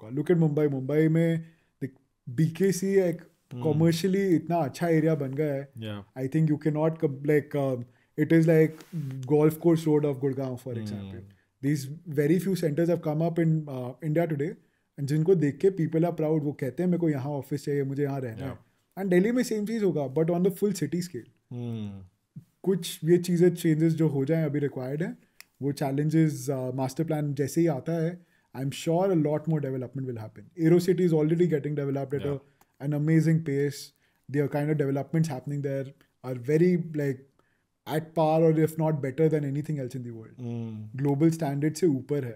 का. Look at Mumbai. Mumbai में BKC एक commercially इतना अच्छा एरिया बन गया है. Yeah. I think you cannot it is like golf course road of Gurgaon, for example. These very few centers have come up in India today, and जिनको देख के people are proud. वो कहते हैं मेरे को यहाँ ऑफिस चाहिए, मुझे यहाँ रहना है. एंड दिल्ली में सेम चीज़ होगा, but on the full city scale. कुछ ये चीज़ें चेंजेस जो हो जाएं अभी रिक्वायर्ड हैं. वो चैलेंजेस मास्टर प्लान जैसे ही आता है, I am sure a lot more development will happen. Arrow city is already getting developed eight an amazing pace. The kind of developments happening there are very at par or if not better than anything else in the world. Global standard से ऊपर है.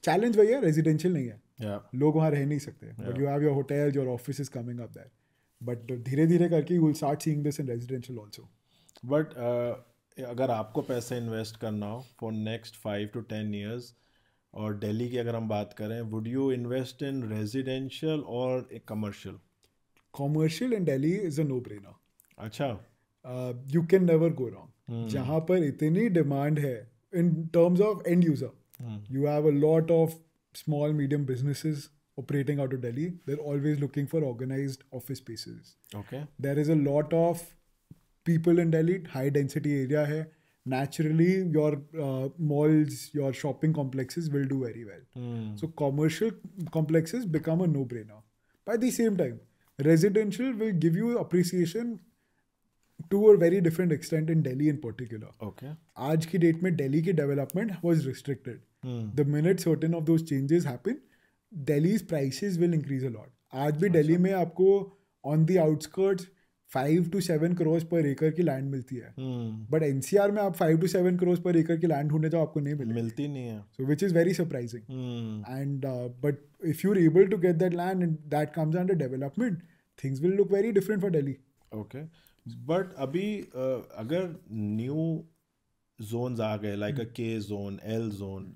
Challenge वही है, residential नहीं है. लोग वहाँ रह नहीं सकते. But you have your hotels, your offices coming up there. But धीरे धीरे करके you will start seeing this in residential also. But अगर आपको पैसे इन्वेस्ट करना हो for next 5 to 10 years और दिल्ली की अगर हम बात करें, would you invest in residential or commercial? Commercial in Delhi is a no-brainer. अच्छा. You can never go wrong. जहाँ पर इतनी डिमांड है in terms of end user, you have a lot of small medium businesses operating out of Delhi. They're always looking for organized office spaces. Okay. There is a lot of people in Delhi, high density area है. Naturally your malls, your shopping complexes will do very well. So commercial complexes become a no-brainer. But at the same time, residential will give you appreciation to a very different extent in Delhi in particular. Okay. आज की date में Delhi की development was restricted. The minute certain of those changes happen, Delhi's prices will increase a lot. आज भी Delhi में आपको on the outskirts 5 to 7 crores per acre की land मिलती है. बट एनसीआर में आप 5 to 7 crores per acre की लैंड ढूंढने जाओ, आपको नहीं मिलती नहीं है. So which is very surprising. And but if you're able to get that land and that comes under development, things will look very different for Delhi. Okay. But अभी अगर न्यू zones आ गए like a K zone, L zone,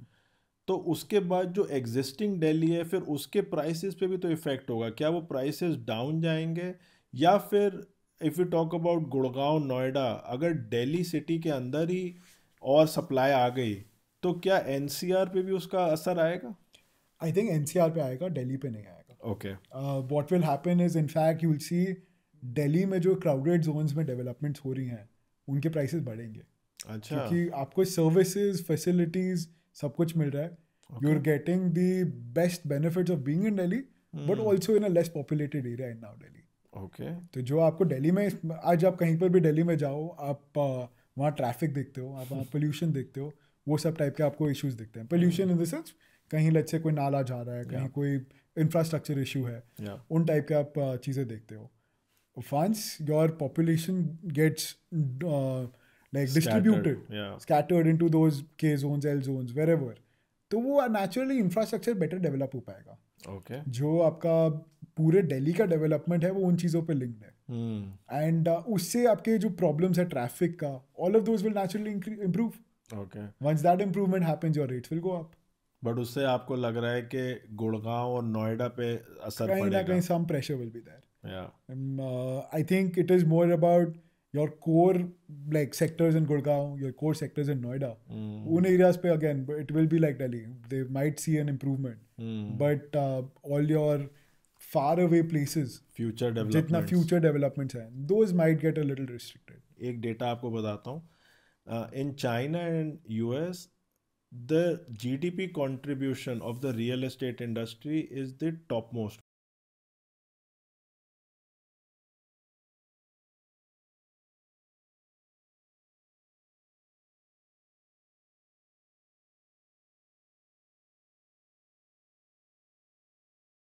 तो उसके बाद जो existing Delhi है फिर उसके प्राइसेस पे भी तो इफेक्ट होगा. क्या वो प्राइसेस डाउन जाएंगे, या फिर if you talk about Gurgaon, Noida, अगर दिल्ली सिटी के अंदर ही और सप्लाई आ गई तो क्या एनसीआर पे भी उसका असर आएगा? आई थिंक एनसीआर पे आएगा, दिल्ली पे नहीं आएगा. Okay. What will happen is in fact you will see Delhi में जो क्राउडेड जोन्स में डेवलपमेंट्स हो रही हैं उनके प्राइसेस बढ़ेंगे. अच्छा. क्योंकि आपको सर्विसेज, फैसिलिटीज सब कुछ मिल रहा है. You are getting the best benefits of being in Delhi, but also in a less populated area in now Delhi. Okay. तो जो आपको दिल्ली में, आज आप कहीं पर भी दिल्ली में जाओ, आप वहाँ ट्रैफिक देखते हो, आप वहाँ पोल्यूशन देखते हो, वो सब टाइप के आपको इश्यूज दिखते हैं. पोल्यूशन इन द सेंस कहीं लेट से कोई नाला जा रहा है, कहीं कोई इंफ्रास्ट्रक्चर इशू है, उन टाइप के आप चीज़ें देखते हो. Once your population gets distributed, scattered into those K zones, L zones, wherever, तो वो naturally infrastructure better develop हो पाएगा. Okay. जो आपका पूरे दिल्ली का डेवलपमेंट है वो उन चीज़ों पे लिंक्ड है. एंड उससे आपके जो प्रॉब्लम्स है ट्रैफिक का, all of those will naturally improve. Okay. Once that improvement happens, your rates will go up. But उससे आपको लग रहा है कि गुड़गांव और नोएडा पे असर पड़ेगा? कहीं ना कहीं some pressure will be there. Yeah. I think it is more about your core sectors in Gurgaon, your core sectors in Noida. Un areas pe again, it will be like Delhi. They might see an improvement. But all your far away places, future developments, जितना future developments हैं, those might get a little restricted. एक data आपको बताता हूँ. In China and US, the GDP contribution of the real estate industry is the topmost